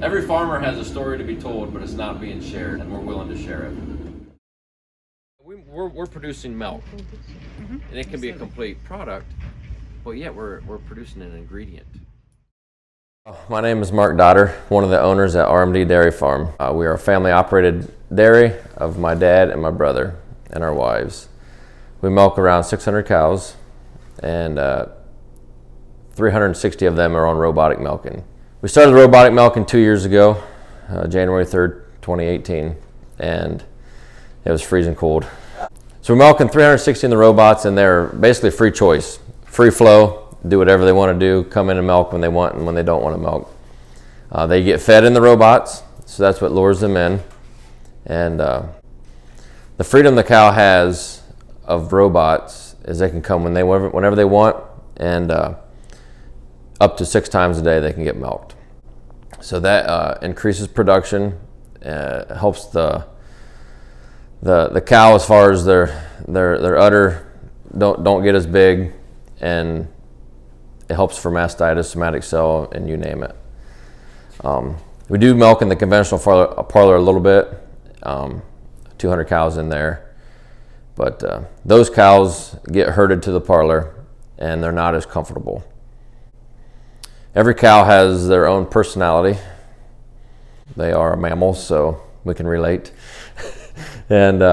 Every farmer has a story to be told, but it's not being shared, and we're willing to share it. We're producing milk, and it can be a complete product, but yet we're producing an ingredient. My name is Mark Dotterer, one of the owners at RMD Dairy Farm. We are a family-operated dairy of my dad and my brother and our wives. We milk around 600 cows, and 360 of them are on robotic milking. We started robotic milking 2 years ago, January 3rd, 2018, and it was freezing cold. So we're milking 360 in the robots, and they're basically free choice, free flow, do whatever they want to do, come in and milk when they want and when they don't want to milk. They get fed in the robots, so that's what lures them in. And the freedom the cow has of robots is they can come whenever they want, and up to 6 times a day they can get milked. So that increases production, helps the cow as far as their udder don't get as big, and it helps for mastitis, somatic cell, and you name it. We do milk in the conventional parlor a little bit, 200 cows in there, but those cows get herded to the parlor and they're not as comfortable. Every cow has their own personality. They are mammals, so we can relate. And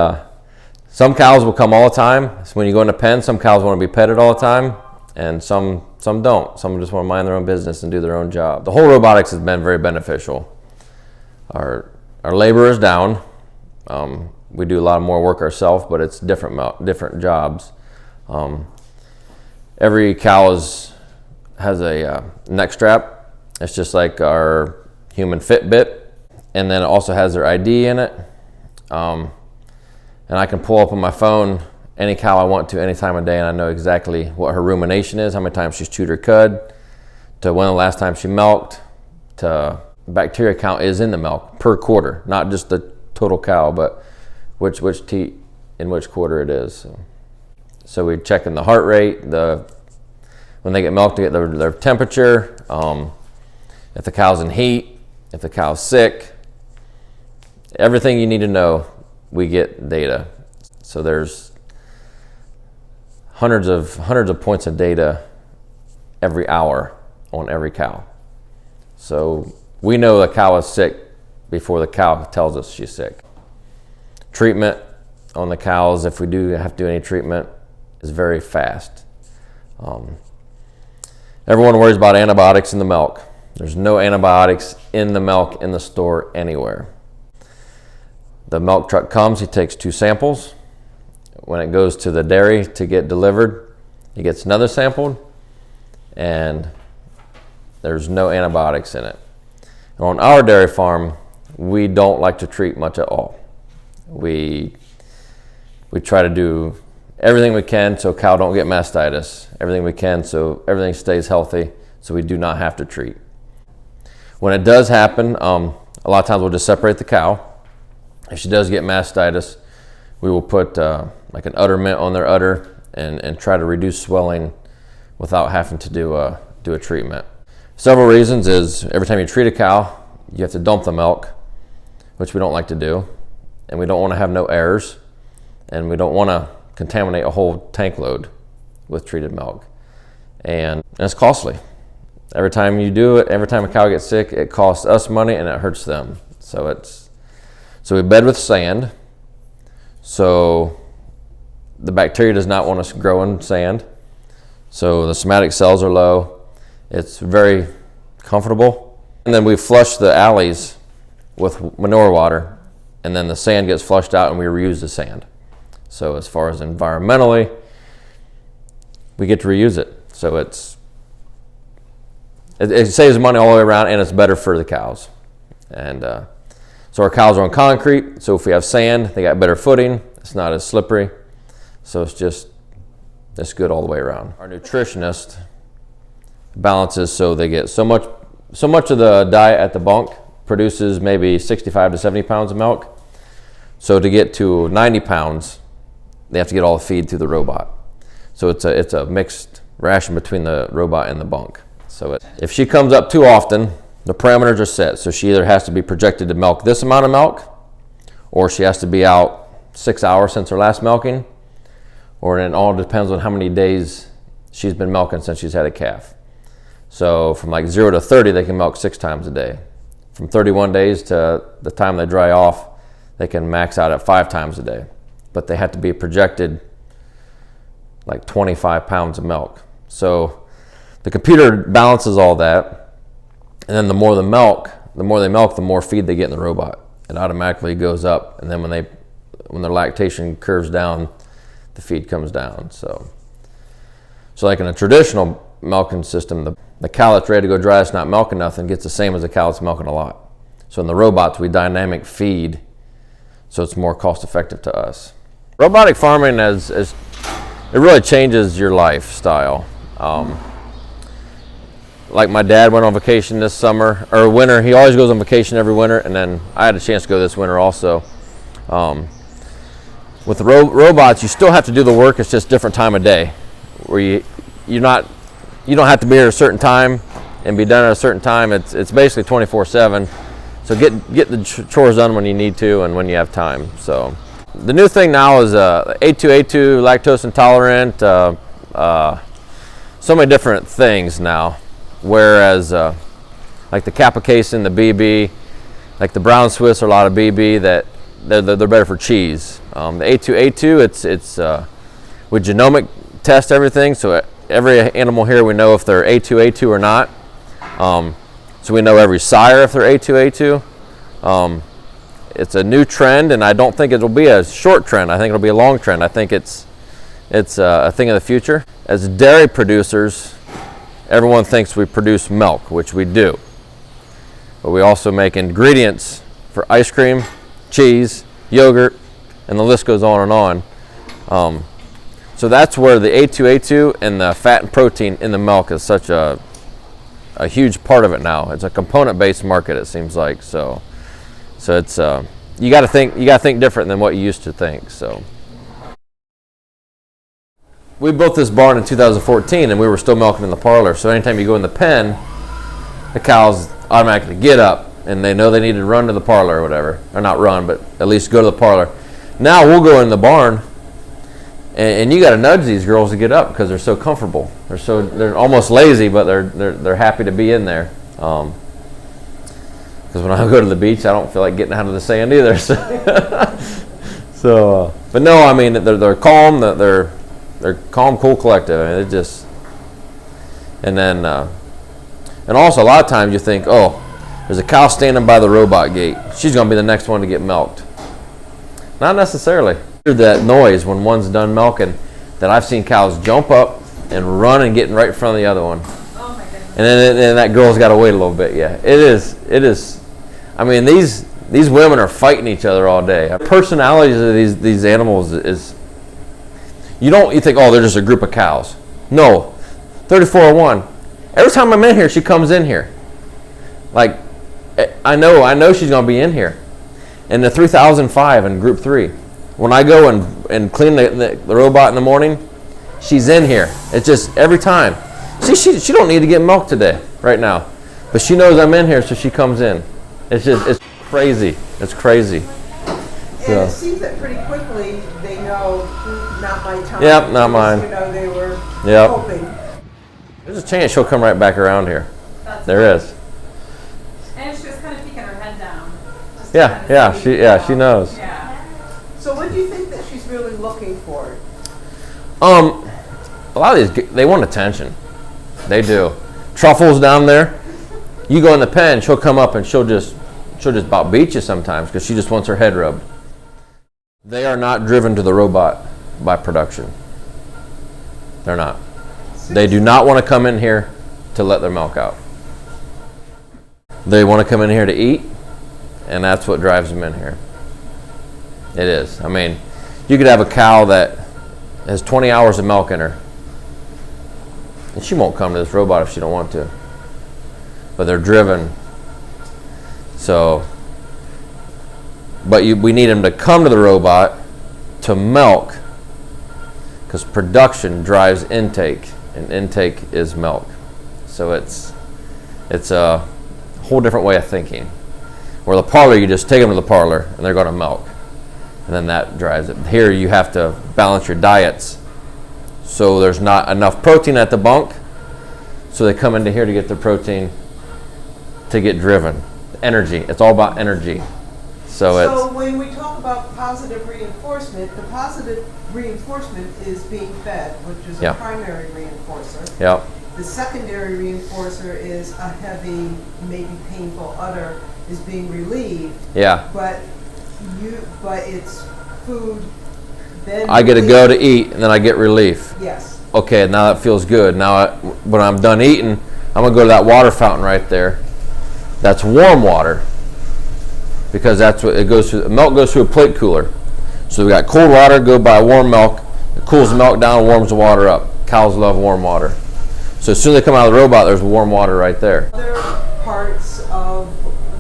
some cows will come all the time. So when you go in a pen, some cows want to be petted all the time, and some don't. Some just want to mind their own business and do their own job. The whole robotics has been very beneficial. Our labor is down. We do a lot more work ourselves, but it's different jobs. Every cow has a neck strap. It's just like our human Fitbit, and then it also has their ID in it. And I can pull up on my phone any cow I want to any time of day, and I know exactly what her rumination is, how many times she's chewed her cud, to when the last time she milked, to bacteria count is in the milk per quarter, not just the total cow, but which teat in which quarter it is. So we check in the heart rate, when they get milked, to get their temperature, if the cow's in heat, if the cow's sick, everything you need to know, we get data. So there's hundreds of points of data every hour on every cow. So we know the cow is sick before the cow tells us she's sick. Treatment on the cows, if we do have to do any treatment, is very fast. Everyone worries about antibiotics in the milk. There's no antibiotics in the milk in the store anywhere. The milk truck comes, he takes 2 samples. When it goes to the dairy to get delivered, he gets another sample, and there's no antibiotics in it. And on our dairy farm, we don't like to treat much at all. We try to do everything we can so cow don't get mastitis, everything we can so everything stays healthy, so we do not have to treat. When it does happen, a lot of times we'll just separate the cow. If she does get mastitis, we will put like an udder mint on their udder and try to reduce swelling without having to do a treatment. Several reasons is every time you treat a cow, you have to dump the milk, which we don't like to do, and we don't want to have no errors, and we don't want to contaminate a whole tank load with treated milk, and it's costly. Every time you do it, every time a cow gets sick, it costs us money and it hurts them. So we bed with sand, so the bacteria does not want us to grow in sand, so the somatic cells are low. It's very comfortable. And then we flush the alleys with manure water, and then the sand gets flushed out and we reuse the sand. So as far as environmentally, we get to reuse it. So it saves money all the way around, and it's better for the cows. And so our cows are on concrete, so if we have sand, they got better footing, it's not as slippery. So it's good all the way around. Our nutritionist balances so they get so much of the diet at the bunk produces maybe 65 to 70 pounds of milk. So to get to 90 pounds, they have to get all the feed through the robot. So it's a mixed ration between the robot and the bunk. So if she comes up too often, The parameters are set, so she either has to be projected to milk this amount of milk, or she has to be out 6 hours since her last milking, or it all depends on how many days she's been milking since she's had a calf. So from like 0 to 30, they can milk 6 times a day. From 31 days to the time they dry off, they can max out at 5 times a day. But they have to be projected like 25 pounds of milk. So the computer balances all that, and then the more they milk, the more feed they get in the robot. It automatically goes up, and then when their lactation curves down, the feed comes down. So like in a traditional milking system, the cow that's ready to go dry, that's not milking nothing, gets the same as a cow that's milking a lot. So in the robots, we dynamic feed, so it's more cost effective to us. Robotic farming it really changes your lifestyle. Like my dad went on vacation this summer, or winter. He always goes on vacation every winter, and then I had a chance to go this winter also. With the robots, you still have to do the work. It's just different time of day, where you don't have to be here at a certain time and be done at a certain time. It's basically 24/7. So get the chores done when you need to and when you have time. So the new thing now is A2, lactose intolerant, so many different things now. Whereas like the Capocase, the BB, like the brown Swiss, are a lot of BB that they're better for cheese. The A2, it's we genomic test everything, so every animal here we know if they're A2 or not. So we know every sire if they're A2. It's a new trend, and I don't think it'll be a short trend. I think it'll be a long trend. I think it's a thing of the future. As dairy producers, everyone thinks we produce milk, which we do. But we also make ingredients for ice cream, cheese, yogurt, and the list goes on and on. So that's where the A2 and the fat and protein in the milk is such a huge part of it now. It's a component-based market, it seems like. So it's you got to think different than what you used to think. So we built this barn in 2014, and we were still milking in the parlor. So anytime you go in the pen, the cows automatically get up, and they know they need to run to the parlor or whatever, or not run, but at least go to the parlor. Now we'll go in the barn, and you got to nudge these girls to get up because they're so comfortable. They're almost lazy, but they're happy to be in there. Because when I go to the beach, I don't feel like getting out of the sand either. So, but no, I mean they're calm. They're calm, cool, collective. I mean, it just, and then and also a lot of times you think, oh, there's a cow standing by the robot gate. She's gonna be the next one to get milked. Not necessarily. That noise when one's done milking, that I've seen cows jump up and run and get right in front of the other one. Oh my goodness. And then that girl's got to wait a little bit. Yeah, it is. I mean, these women are fighting each other all day. The personalities of these animals is, you think, oh, they're just a group of cows. No, 3401. Every time I'm in here, she comes in here. Like, I know she's gonna be in here. And the 3005 in group 3, when I go and clean the robot in the morning, she's in here. It's just every time. See, she don't need to get milk today, right now, but she knows I'm in here, so she comes in. It's crazy. It's crazy. And it seems that pretty quickly they know, not my time. Yep, not mine. You know, they were Yep. hoping. There's a chance she'll come right back around here. That's There is. And she was kind of peeking her head down. Just Yeah, to kind of yeah, see, she knows. Yeah. So what do you think that she's really looking for? A lot of these, they want attention. They do. Truffles down there. You go in the pen, she'll come up and she'll just about beat you sometimes because she just wants her head rubbed. They are not driven to the robot by production. They're not. They do not want to come in here to let their milk out. They want to come in here to eat, and that's what drives them in here. It is. I mean, you could have a cow that has 20 hours of milk in her, and she won't come to this robot if she don't want to. But they're driven. So, but we need them to come to the robot to milk, because production drives intake, and intake is milk. So it's a whole different way of thinking. Where the parlor, you just take them to the parlor and they're going to milk, and then that drives it. Here you have to balance your diets, so there's not enough protein at the bunk, so they come into here to get their protein to get driven. Energy, it's all about energy. So when we talk about positive reinforcement, the positive reinforcement is being fed, which is a primary reinforcer. Yep. The secondary reinforcer is a heavy, maybe painful udder is being relieved. Yeah. But it's food. Then I get to go to eat, and then I get relief. Yes. Okay, now that feels good. Now, when I'm done eating, I'm gonna go to that water fountain right there. That's warm water, because that's what it goes through. The milk goes through a plate cooler. So we got cold water go by warm milk. It cools the milk down, warms the water up. Cows love warm water. So as soon as they come out of the robot, there's warm water right there. Other parts of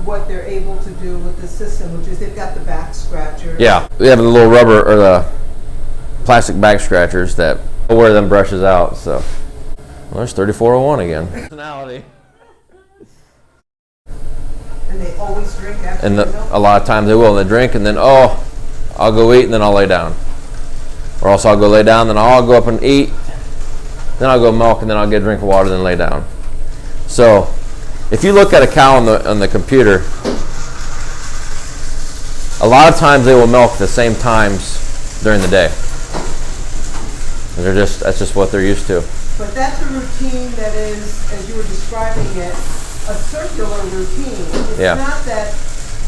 what they're able to do with the system, which is they've got the back scratchers. Yeah, we have the little rubber or the plastic back scratchers that wear them brushes out. So well, there's 3401 again. Personality. And they always drink after And the milk? a lot of times they will, and they drink, and then I'll go eat, and then I'll lay down. Or else I'll go lay down, then I'll go up and eat, then I'll go milk, and then I'll get a drink of water, then lay down. So if you look at a cow on the computer, a lot of times they will milk the same times during the day. And that's just what they're used to. But that's a routine that is, as you were describing it, a circular routine. It's not that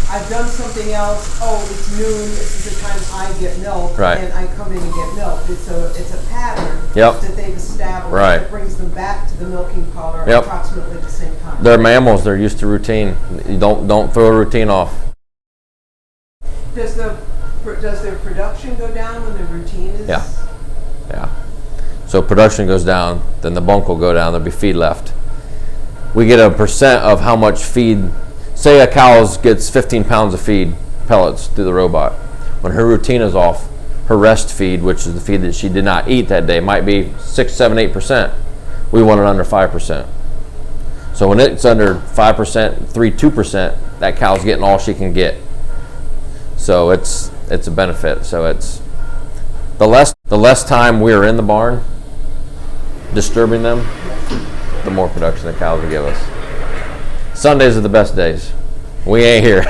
I've done something else, it's noon, this is the time I get milk, and I come in and get milk. It's a pattern that they've established that brings them back to the milking parlor at approximately the same time. They're mammals, they're used to routine. You don't throw a routine off. Does their production go down when the routine is? Yeah. So production goes down, then the bunk will go down, there'll be feed left. We get a percent of how much feed. Say a cow gets 15 pounds of feed pellets through the robot. When her routine is off, her rest feed, which is the feed that she did not eat that day, might be 6, 7, 8%. We want it under 5%. So when it's under 5%, 3, 2%, that cow's getting all she can get. So it's a benefit. So it's the less time we are in the barn disturbing them, the more production the cows will give us. Sundays are the best days. We ain't here.